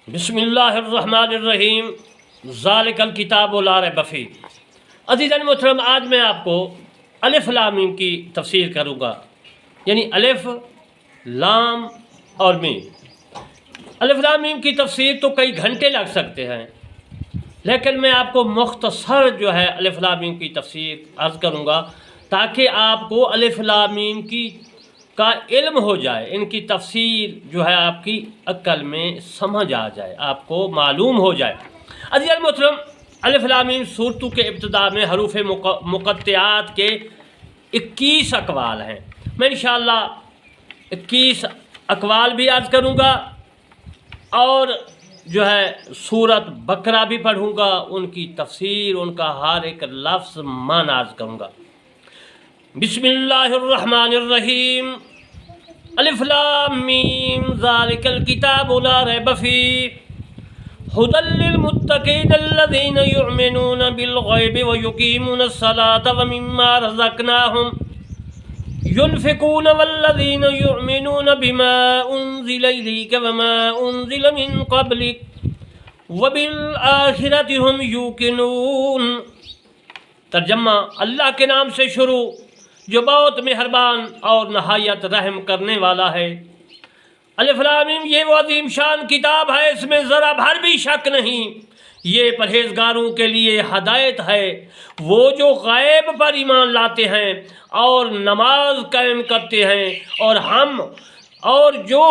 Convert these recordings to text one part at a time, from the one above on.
بسم اللہ الرحمن الرحیم ذالک الکتاب لا ریب فیہ۔ عزیزان محترم، آج میں آپ کو الف لام میم کی تفسیر کروں گا، یعنی الف لام اور میم۔ الف لام میم کی تفسیر تو کئی گھنٹے لگ سکتے ہیں، لیکن میں آپ کو مختصر جو ہے الف لام میم کی تفسیر عرض کروں گا تاکہ آپ کو الف لام میم کا علم ہو جائے، ان کی تفسیر جو ہے آپ کی عقل میں سمجھ آ جائے، آپ کو معلوم ہو جائے۔ عزیزان محترم، الف لام میم سورتوں کے ابتدا میں حروف مقطعات کے 21 اقوال ہیں۔ میں انشاءاللہ 21 اقوال بھی عرض کروں گا اور جو ہے سورت بقرہ بھی پڑھوں گا، ان کی تفسیر، ان کا ہر ایک لفظ معنی عرض کروں گا۔ بسم اللہ الرحمن الرحیم، الف لام میم ذالک الکتاب لا ریب فیہ ھدی للمتقین الذین یؤمنون بالغیب ویقیمون الصلاۃ ومما رزقناہم ينفقون والذین یؤمنون بما انزل الیک وما انزل من قبلک وبالآخرۃ هم یوقنون۔ ترجمہ: اللہ کے نام سے شروع جو بہت مہربان اور نہایت رحم کرنے والا ہے۔ الف لام میم یہ وہ عظیم شان کتاب ہے، اس میں ذرا بھر بھی شک نہیں، یہ پرہیزگاروں کے لیے ہدایت ہے، وہ جو غیب پر ایمان لاتے ہیں اور نماز قائم کرتے ہیں اور جو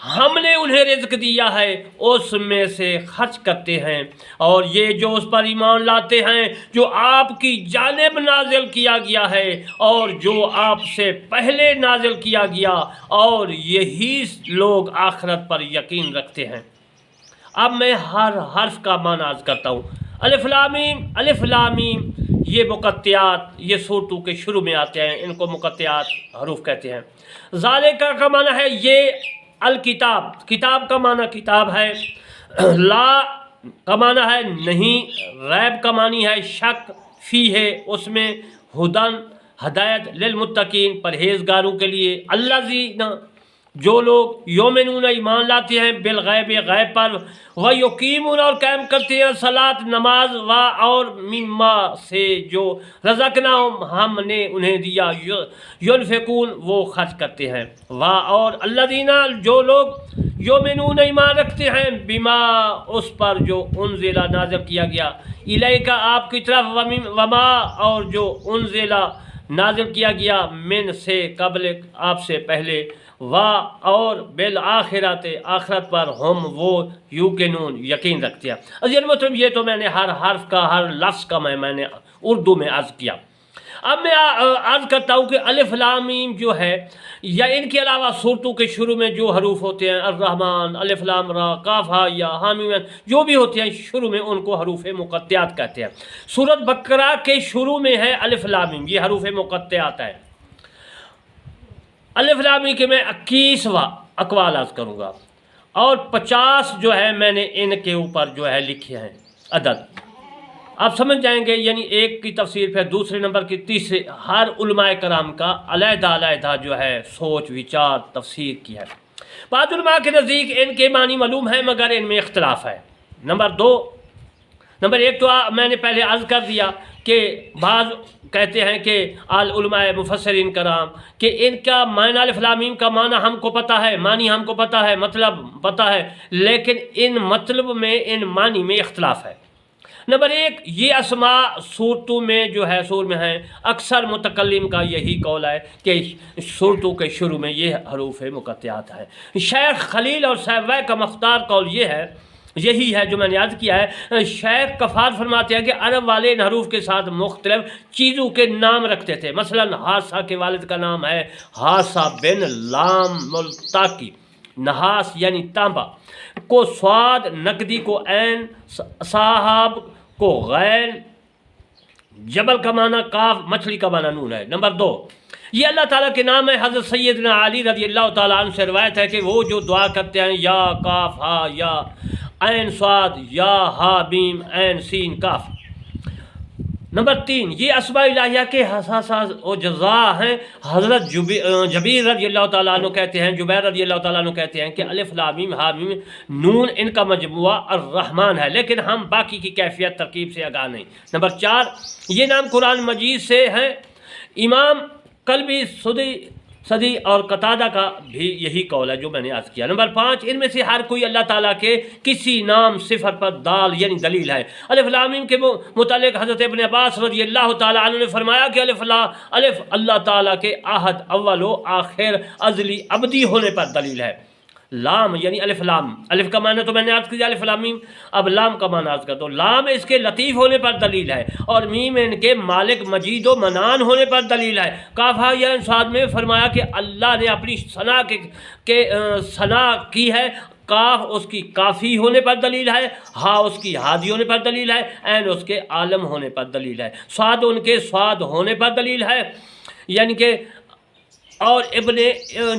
ہم نے انہیں رزق دیا ہے اس میں سے خرچ کرتے ہیں، اور یہ جو اس پر ایمان لاتے ہیں جو آپ کی جانب نازل کیا گیا ہے اور جو آپ سے پہلے نازل کیا گیا، اور یہی لوگ آخرت پر یقین رکھتے ہیں۔ اب میں ہر حرف کا معنی عرض کرتا ہوں۔ الف لام میم، الف لام میم یہ مقطعات، یہ صورتوں کے شروع میں آتے ہیں، ان کو مقطعات حروف کہتے ہیں۔ ذالکہ کا معنی ہے یہ، الکتاب کتاب کا معنی کتاب ہے، لا کا معنی ہے نہیں، ریب کا معنی ہے شک، فی ہے اس میں، ہدن ہدایت، للمتقین پرہیزگاروں کے لیے، الذین جو لوگ یؤمنون ایمان لاتے ہیں، بالغیب غیب پر، ویقیمون اور قائم کرتے ہیں، صلاۃ نماز، اور مما سے جو رزقناہم ہم نے انہیں دیا، ینفقون وہ خرچ کرتے ہیں، اور الذین جو لوگ یؤمنون ایمان رکھتے ہیں، بما اس پر جو انزل نازل کیا گیا، الیک آپ کی طرف، وما اور جو انزل نازل کیا گیا، من سے قبل آپ سے پہلے، اور بالآخرت آخرت پر، ہم وہ یوقنون یقین رکھتے ہیں۔ عزیزان محترم، یہ تو میں نے ہر حرف کا، ہر لفظ کا میں نے اردو میں عرض کیا۔ اب میں عرض کرتا ہوں کہ الف لام میم جو ہے، یا ان کے علاوہ صورتوں کے شروع میں جو حروف ہوتے ہیں، الرحمن، الف لام را، کاف ہا یا حامیم، جو بھی ہوتے ہیں شروع میں، ان کو حروف مقطعات کہتے ہیں۔ سورت بقرہ کے شروع میں ہے الف لام میم، یہ حروف مقطعات ہے۔ الف لام میم کے میں 21 اقوال عرض کروں گا، اور 50 جو ہے میں نے ان کے اوپر جو ہے لکھے ہیں عدد، آپ سمجھ جائیں گے، یعنی ایک کی تفسیر پھر دوسرے نمبر کی، تیسرے، ہر علماء کرام کا علیحدہ علیحدہ جو ہے سوچ وچار تفسیر کی ہے۔ بعض علماء کے نزدیک ان کے معنی معلوم ہے مگر ان میں اختلاف ہے۔ نمبر ایک تو میں نے پہلے عرض کر دیا کہ بعض کہتے ہیں کہ علماء مفسرین کرام کہ ان کا معنی الف لام میم کا معنی ہم کو پتہ ہے، معنی ہم کو پتہ ہے، مطلب پتہ ہے، لیکن ان مطلب میں، ان معنی میں اختلاف ہے۔ نمبر ایک، یہ اسماء صورتوں میں جو ہے سور میں ہیں، اکثر متکلم کا یہی قول ہے کہ صورتوں کے شروع میں یہ حروف مقطعات ہیں۔ شیخ خلیل اور صحابہ کا مختار قول یہی ہے جو میں نے عرض کیا ہے۔ شیخ کفار فرماتے ہیں کہ عرب والے ان حروف کے ساتھ مختلف چیزوں کے نام رکھتے تھے، مثلا حاسہ کے والد کا نام ہے حاسہ بن لام ملتاکی، نحاس یعنی تانبا کو سواد، نقدی کو عین، صاحب کو غین، جبل کا معنی کاف، مچھلی کا معنی نون ہے۔ نمبر دو، یہ اللہ تعالیٰ کے نام ہے۔ حضرت سیدنا علی رضی اللہ تعالیٰ عنہ سے روایت ہے کہ وہ جو دعا کرتے ہیں، یا کاف ہا یا عین صاد یا ہا بیم عین سین کاف۔ نمبر 3، یہ اسماء الہیہ کے حساس و جزا ہیں۔ حضرت جبیر رضی اللہ تعالیٰ عنہ کہتے ہیں، جبیر رضی اللہ تعالیٰ عنہ کہتے ہیں کہ الف لام میم ہا میم نون ان کا مجموعہ الرحمن ہے، لیکن ہم باقی کی کیفیت ترکیب سے آگاہ نہیں۔ نمبر 4، یہ نام قرآن مجید سے ہیں۔ امام قلبی صدی اور قتادہ کا بھی یہی قول ہے جو میں نے عرض کیا۔ نمبر 5، ان میں سے ہر کوئی اللہ تعالیٰ کے کسی نام صفت پر دال یعنی دلیل ہے۔ الف لام میم کے متعلق حضرت ابن عباس رضی اللہ تعالیٰ عنہ نے فرمایا کہ الف اللہ تعالیٰ کے احد، اول و آخر، ازلی، ابدی ہونے پر دلیل ہے۔ لام یعنی الف لام، الف کا معنی تو میں نے عرض کیا الف لام میم، اب لام کا معنی عرض کر دو۔ لام اس کے لطیف ہونے پر دلیل ہے، اور میم ان کے مالک، مجید و منان ہونے پر دلیل ہے۔ کافہ یا انصاد میں فرمایا کہ اللہ نے اپنی ثنا کی ہے۔ کاف اس کی کافی ہونے پر دلیل ہے، ہا اس کی ہادی ہونے پر دلیل ہے، عین اس کے عالم ہونے پر دلیل ہے، صاد ان کے صاد ہونے پر دلیل ہے، یعنی کہ اور ابن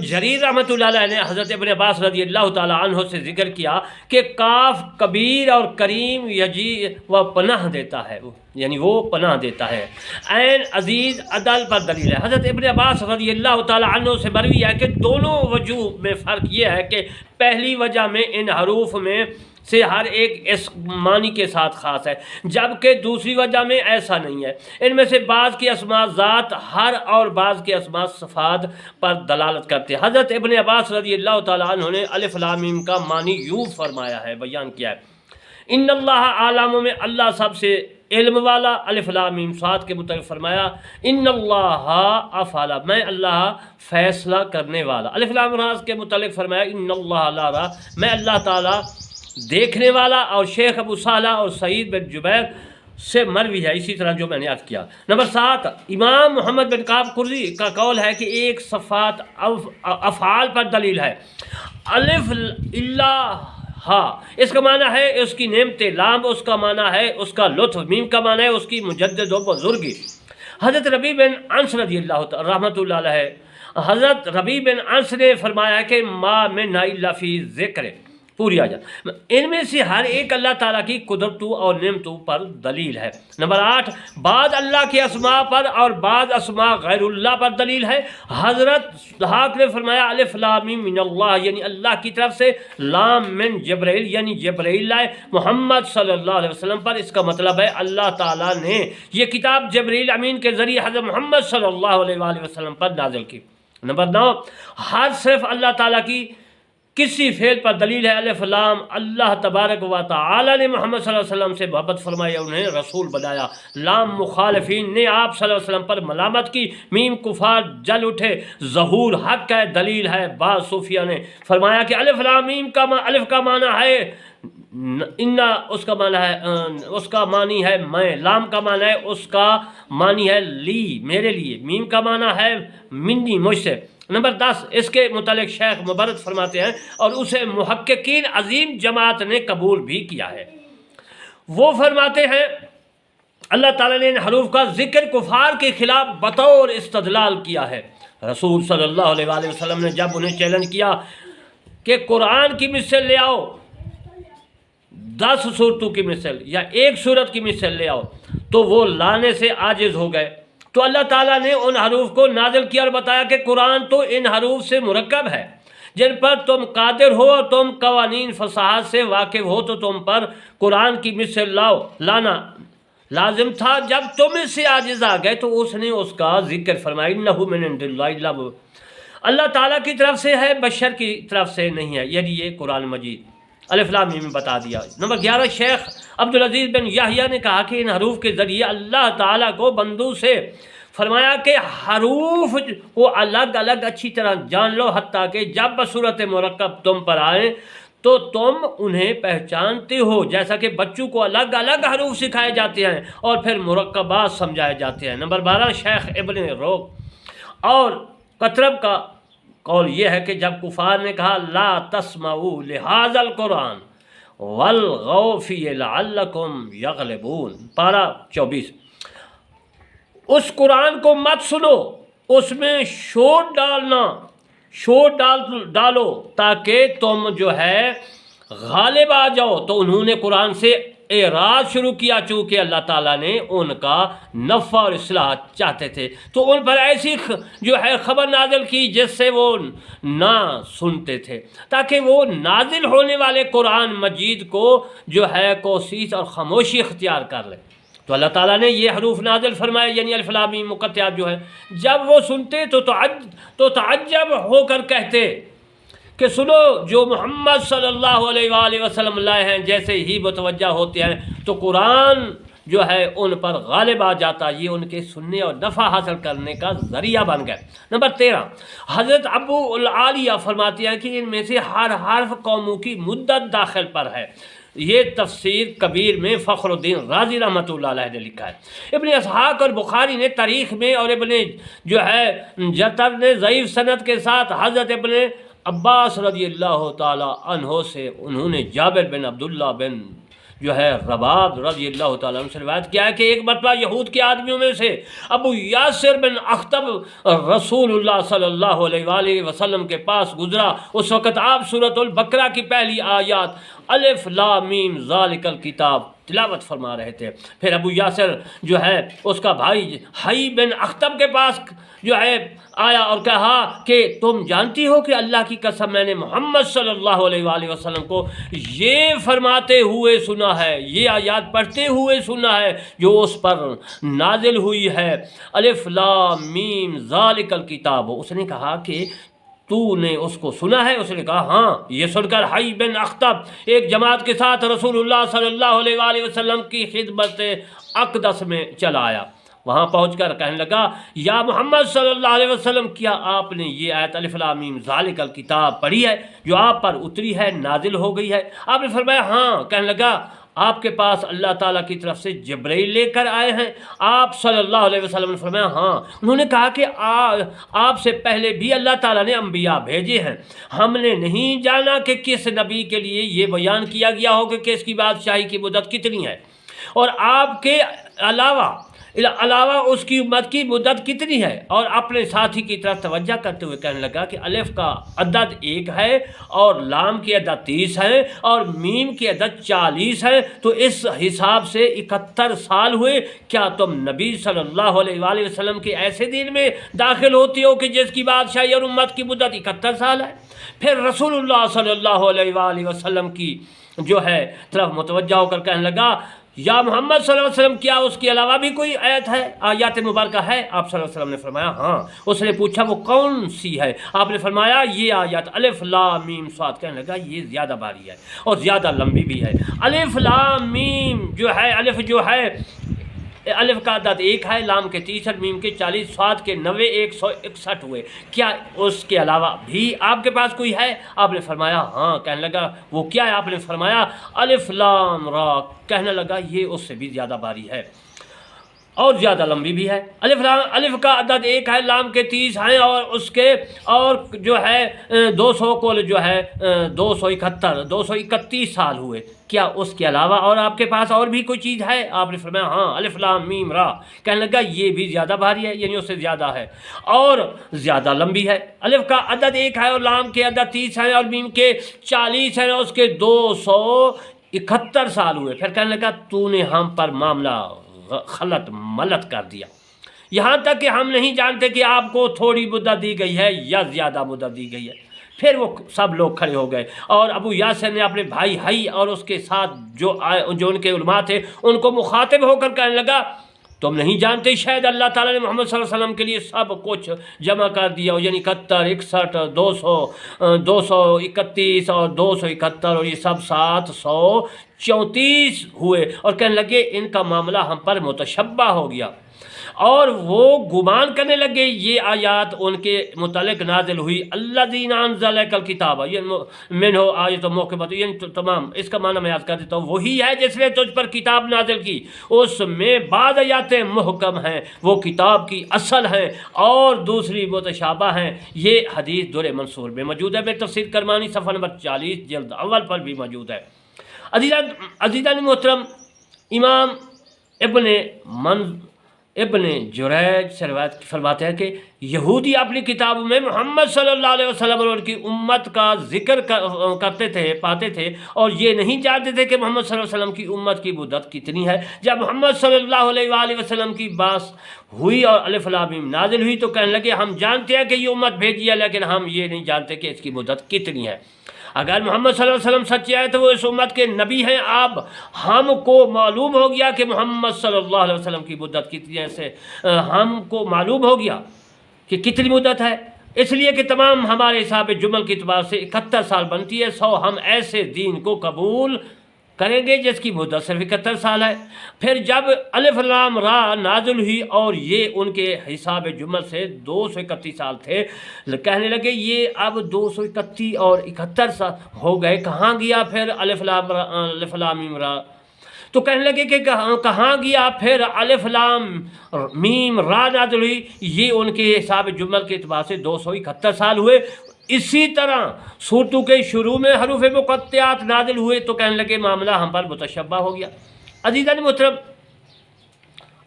جریر رحمۃ اللہ علیہ نے حضرت ابن عباس رضی اللہ تعالیٰ عنہ سے ذکر کیا کہ کاف کبیر اور کریم یجی و پناہ دیتا ہے، یعنی وہ پناہ دیتا ہے۔ عین عزیز عدل پر دلیل ہے۔ حضرت ابن عباس رضی اللہ تعالیٰ عنہ سے مروی ہے کہ دونوں وجوہ میں فرق یہ ہے کہ پہلی وجہ میں ان حروف میں سے ہر ایک اس معنی کے ساتھ خاص ہے، جبکہ دوسری وجہ میں ایسا نہیں ہے۔ ان میں سے بعض کی اسماء ذات ہر اور بعض کے اسماء صفات پر دلالت کرتے ہیں۔ حضرت ابن عباس رضی اللہ تعالیٰ عنہ نے الف لام میم کا معنی یوں فرمایا ہے، بیان کیا ہے، ان اللہ عالم میں اللہ سب سے علم والا۔ الف لام میم صاد کے متعلق فرمایا ان اللہ افعل، میں اللہ فیصلہ کرنے والا۔ الف لام راز کے متعلق فرمایا ان اللہ لا را، میں اللہ تعالیٰ دیکھنے والا۔ اور شیخ ابو صالح اور سعید بن جبیر سے مروی ہے اسی طرح جو میں نے عرض کیا۔ نمبر 7، امام محمد بن کعب قرظی کا قول ہے کہ ایک صفات افعال پر دلیل ہے۔ الف اللہ ہا اس کا معنی ہے اس کی نعمت، لام اس کا معنی ہے اس کا لطف، میم کا معنی ہے اس کی مجدد و بزرگی۔ حضرت ربیع بن انس رضی اللہ رحمۃ اللہ علیہ، حضرت ربیع بن انس نے فرمایا کہ ما من الا فی ذکر، پوری آ جائے، ان میں سے ہر ایک اللہ تعالیٰ کی قدرتوں اور نعمتوں پر دلیل ہے۔ نمبر 8، بعض اللہ کے اسماء پر اور بعض اسماء غیر اللہ پر دلیل ہے۔ حضرت ضحاک نے فرمایا الف لام میم من اللہ، یعنی اللہ کی طرف سے، لام من جبرائیل یعنی جبرائیل لائے محمد صلی اللہ علیہ وسلم پر، اس کا مطلب ہے اللہ تعالیٰ نے یہ کتاب جبرائیل امین کے ذریعے حضرت محمد صلی اللہ علیہ وآلہ وسلم پر نازل کی۔ نمبر 9، ہر صرف اللہ تعالیٰ کی کسی فعل پر دلیل ہے۔ الف لام، اللہ تبارک و تعالی نے محمد صلی اللہ علیہ وسلم سے محبت فرمائی، انہیں رسول بنایا۔ لام، مخالفین نے آپ صلی اللہ علیہ وسلم پر ملامت کی۔ میم، کفار جل اٹھے، ظہور حق ہے، دلیل ہے۔ بعض صوفیہ نے فرمایا کہ الف لام میم کا الف کا معنی ہے انا، اس کا معنی ہے میں، لام کا معنی ہے اس کا معنی ہے لی، میرے لیے، میم کا معنی ہے منی، مجھ سے۔ نمبر 10، اس کے متعلق شیخ مبرد فرماتے ہیں اور اسے محققین عظیم جماعت نے قبول بھی کیا ہے۔ وہ فرماتے ہیں اللہ تعالیٰ نے ان حروف کا ذکر کفار کے خلاف بطور استدلال کیا ہے۔ رسول صلی اللہ علیہ وآلہ وسلم نے جب انہیں چیلنج کیا کہ قرآن کی مثل لے آؤ، 10 صورتوں کی مثل یا ایک صورت کی مثل لے آؤ، تو وہ لانے سے عاجز ہو گئے۔ تو اللہ تعالیٰ نے ان حروف کو نازل کیا اور بتایا کہ قرآن تو ان حروف سے مرکب ہے، جن پر تم قادر ہو اور تم قوانین فصاحت سے واقف ہو تو تم پر قرآن کی مثل لانا لازم تھا۔ جب تم اس سے عاجز آ گئے تو اس نے اس کا ذکر فرمایا انہ من عند اللہ، اللہ تعالیٰ کی طرف سے ہے، بشر کی طرف سے نہیں ہے، یعنی یہ قرآن مجید الف لام میم بتا دیا۔ نمبر 11، شیخ عبدالعزیز بن یحییٰ نے کہا کہ ان حروف کے ذریعے اللہ تعالیٰ کو بندوں سے فرمایا کہ حروف کو الگ الگ اچھی طرح جان لو، حتیٰ کہ جب بصورت مرکب تم پر آئیں تو تم انہیں پہچانتے ہو، جیسا کہ بچوں کو الگ الگ حروف سکھائے جاتے ہیں اور پھر مرکبات سمجھائے جاتے ہیں۔ نمبر 12، شیخ ابن روق اور قطرب کا قول یہ ہے کہ جب کفار نے کہا لا تسمعوا لہذا القرآن والغوا فیہ لعلکم یغلبون، پارہ 24، اس قرآن کو مت سنو، اس میں شور ڈالو تاکہ تم جو ہے غالب آ جاؤ۔ تو انہوں نے قرآن سے اعراض شروع کیا، چونکہ اللہ تعالیٰ نے ان کا نفع اور اصلاح چاہتے تھے تو ان پر ایسی جو ہے خبر نازل کی جس سے وہ نہ سنتے تھے، تاکہ وہ نازل ہونے والے قرآن مجید کو جو ہے کوشش اور خاموشی اختیار کر لیں۔ تو اللہ تعالیٰ نے یہ حروف نازل فرمائے، یعنی الف لام میم مقطعات جو ہے، جب وہ سنتے تو تعجب ہو کر کہتے کہ سنو جو محمد صلی اللہ علیہ وآلہ وسلم لائے ہیں، جیسے ہی متوجہ ہوتے ہیں تو قرآن جو ہے ان پر غالب آ جاتا، یہ ان کے سننے اور نفع حاصل کرنے کا ذریعہ بن گئے۔ نمبر 13، حضرت ابو العالیہ فرماتے ہیں کہ ان میں سے ہر حرف قوموں کی مدت داخل پر ہے۔ یہ تفسیر کبیر میں فخر الدین رازی رحمۃ اللہ علیہ نے لکھا ہے۔ ابن اسحاق اور بخاری نے تاریخ میں اور ابن جو ہے جتر نے ضعیف سند کے ساتھ حضرت ابن عباس رضی اللہ تعالی عنہ سے انہوں نے جابر بن عبداللہ بن جو ہے رباب رضی اللہ تعالیٰ عنہ سے روایت کیا ہے کہ ایک مرتبہ یہود کے آدمیوں میں سے ابو یاسر بن اخطب رسول اللہ صلی اللہ علیہ وآلہ وسلم کے پاس گزرا۔ اس وقت آپ سورۃ البقرہ کی پہلی آیات الف لام میم ذالک الکتاب تلاوت فرما رہے تھے۔ پھر ابو یاسر جو ہے اس کا بھائی حی بن اخطب کے پاس جو ہے آیا اور کہا کہ تم جانتی ہو کہ اللہ کی قسم میں نے محمد صلی اللہ علیہ وآلہ وسلم کو یہ فرماتے ہوئے سنا ہے، یہ آیات پڑھتے ہوئے سنا ہے جو اس پر نازل ہوئی ہے، الف لام میم ذالک الکتاب۔ اس نے کہا کہ تو نے اس کو سنا ہے؟ اس نے کہا ہاں۔ یہ سن کر حی بن اخطب ایک جماعت کے ساتھ رسول اللہ صلی اللہ علیہ وآلہ وسلم کی خدمت اقدس میں چلا آیا۔ وہاں پہنچ کر کہنے لگا یا محمد صلی اللہ علیہ وسلم، کیا آپ نے یہ آیت الف لام میم ذالک الکتاب پڑھی ہے جو آپ پر اتری ہے، نازل ہو گئی ہے؟ آپ نے فرمایا ہاں۔ کہنے لگا آپ کے پاس اللہ تعالیٰ کی طرف سے جبرائیل لے کر آئے ہیں؟ آپ صلی اللہ علیہ وسلم نے فرمایا ہاں۔ انہوں نے کہا کہ آپ سے پہلے بھی اللہ تعالیٰ نے انبیاء بھیجے ہیں، ہم نے نہیں جانا کہ کس نبی کے لیے یہ بیان کیا گیا ہو کہ اس کی بادشاہی کی مدت کتنی ہے، اور آپ کے علاوہ اس کی امت کی مدت کتنی ہے۔ اور اپنے ساتھی کی طرف توجہ کرتے ہوئے کہنے لگا کہ الف کا عدد 1 ہے اور لام کی عدد 30 ہے اور میم کی عدد 40 ہے، تو اس حساب سے 71 سال ہوئے۔ کیا تم نبی صلی اللہ علیہ وآلہ وسلم کے ایسے دین میں داخل ہوتی ہو کہ جس کی بادشاہی اور امت کی مدت 71 سال ہے؟ پھر رسول اللہ صلی اللہ علیہ وآلہ وسلم کی جو ہے طرف متوجہ ہو کر کہنے لگا یا محمد صلی اللہ علیہ وسلم، کیا اس کے علاوہ بھی کوئی آیت ہے، آیات مبارکہ ہے؟ آپ صلی اللہ علیہ وسلم نے فرمایا ہاں۔ اس نے پوچھا وہ کون سی ہے؟ آپ نے فرمایا یہ آیت الف لام میم صاد۔ کہنے لگا یہ زیادہ بھاری ہے اور زیادہ لمبی بھی ہے۔ الف لام میم جو ہے، الف جو ہے الف کا عدد 1 ہے، لام کے 30 اور میم کے 40، صاد کے 90، 161 ہوئے۔ کیا اس کے علاوہ بھی آپ کے پاس کوئی ہے؟ آپ نے فرمایا ہاں۔ کہنے لگا وہ کیا ہے؟ آپ نے فرمایا الف لام را۔ کہنے لگا یہ اس سے بھی زیادہ بھاری ہے اور زیادہ لمبی بھی ہے۔ الف کا عدد 1 ہے، لام کے 30 ہیں اور اس کے اور جو ہے 200 کو جو ہے 231 سال ہوئے۔ کیا اس کے علاوہ اور آپ کے پاس اور بھی کوئی چیز ہے؟ آپ نے فرمایا ہاں، الف لام میم را۔ کہنے لگا یہ بھی زیادہ بھاری ہے، یعنی اس سے زیادہ ہے اور زیادہ لمبی ہے۔ الف کا عدد 1 ہے اور لام کے عدد 30 ہیں اور میم کے 40 ہیں اور اس کے 271 سال ہوئے۔ پھر کہنے لگا تو نے ہم پر معاملہ خلط ملت کر دیا، یہاں تک کہ ہم نہیں جانتے کہ آپ کو تھوڑی مدت دی گئی ہے یا زیادہ مدت دی گئی ہے۔ پھر وہ سب لوگ کھڑے ہو گئے اور ابو یاسر نے اپنے بھائی حی اور اس کے ساتھ جو ان کے علماء تھے ان کو مخاطب ہو کر کہنے لگا تم نہیں جانتے شاید اللہ تعالیٰ نے محمد صلی اللہ علیہ وسلم کے لیے سب کچھ جمع کر دیا ہو، یعنی 71، 61، 231 اور 271 اور یہ سب 734 ہوئے۔ اور کہنے لگے ان کا معاملہ ہم پر متشبہ ہو گیا، اور وہ گمان کرنے لگے یہ آیات ان کے متعلق نازل ہوئی الذین انزل الکتاب منہ آیۃ محکمۃ، یعنی تمام اس کا معنی میں یاد کر دیتا ہوں، وہی ہے جس نے تجھ پر کتاب نازل کی، اس میں بعض آیاتیں محکم ہیں، وہ کتاب کی اصل ہیں اور دوسری متشابہ ہیں۔ یہ حدیث در منصور میں موجود ہے، میں تفسیر کرمانی صفحہ نمبر 40 جلد 1 پر بھی موجود ہے۔ عزیزان محترم، امام ابن منذر رحمۃ اللہ علیہ نے 2 جلد 1 پر بھی موجود ہے۔ عزیزان محترم، امام ابن منذر رحمۃ اللہ علیہ نے 2 جلد 1 پر بھی موجود ہے۔ عزیزان محترم، امام ابن منذر رحمۃ اللہ علیہ نے 2 جلد 1 پر بھی موجود ہے۔ عزیزان ابن ابن جریج سے روایت فرماتے ہیں کہ یہودی اپنی کتابوں میں محمد صلی اللہ علیہ وسلم اور ان کی امت کا ذکر کرتے تھے پاتے تھے، اور یہ نہیں جانتے تھے کہ محمد صلی اللہ علیہ وسلم کی امت کی مدت کتنی ہے۔ جب محمد صلی اللہ علیہ وآلہ وسلم کی بات ہوئی اور الف لام میم نازل ہوئی تو کہنے لگے ہم جانتے ہیں کہ یہ امت بھیجی ہے، لیکن ہم یہ نہیں جانتے کہ اس کی مدت کتنی ہے۔ اگر محمد صلی اللہ علیہ وسلم سچے ہیں تو وہ اس امت کے نبی ہیں۔ اب ہم کو معلوم ہو گیا کہ محمد صلی اللہ علیہ وسلم کی مدت کتنی ہے، سے ہم کو معلوم ہو گیا کہ کتنی مدت ہے، اس لیے کہ تمام ہمارے حساب جمل کے اعتبار سے 71 سال بنتی ہے۔ 100 ہم ایسے دین کو قبول کریں گے جس کی مدت صرف 71 سال ہے۔ پھر جب الف لام را نازل ہوئی اور یہ ان کے حساب جمل سے 231 سال تھے، کہنے لگے یہ اب 231 اور 71 سال ہو گئے، کہاں گیا پھر الف لام میم را؟ تو کہنے لگے کہ کہاں گیا پھر الف لام میم را نازل ہوئی، یہ ان کے حساب جمل کے اعتبار سے 271 سال ہوئے۔ اسی طرح سورتوں کے شروع میں حروف مقطعات نازل ہوئے تو کہنے لگے معاملہ ہم پر متشبہ ہو گیا۔ عزیزان محترم،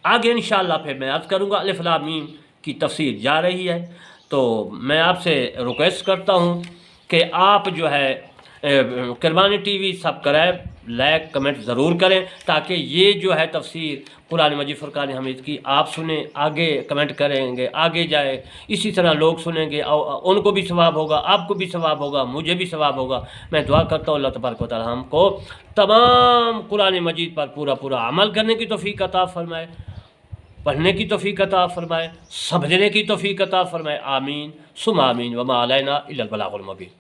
آگے انشاءاللہ پھر میں عرض کروں گا، الف لام میم کی تفسیر جا رہی ہے، تو میں آپ سے ریکویسٹ کرتا ہوں کہ آپ جو ہے Kirmani T V subscribe like comment ضرور کریں، تاکہ یہ جو ہے تفسیر قرآن مجید فرقان حمید کی آپ سنیں، آگے کمنٹ کریں گے، آگے جائے، اسی طرح لوگ سنیں گے اور ان کو بھی ثواب ہوگا، آپ کو بھی ثواب ہوگا، مجھے بھی ثواب ہوگا۔ میں دعا کرتا ہوں اللہ تبارک و تعالی ہم کو تمام قرآن مجید پر پورا عمل کرنے کی توفیق عطا فرمائے، پڑھنے کی توفیق عطا فرمائے، سمجھنے کی توفیق عطا فرمائے، آمین ثم آمین، وما علینا الا البلاغ المبین۔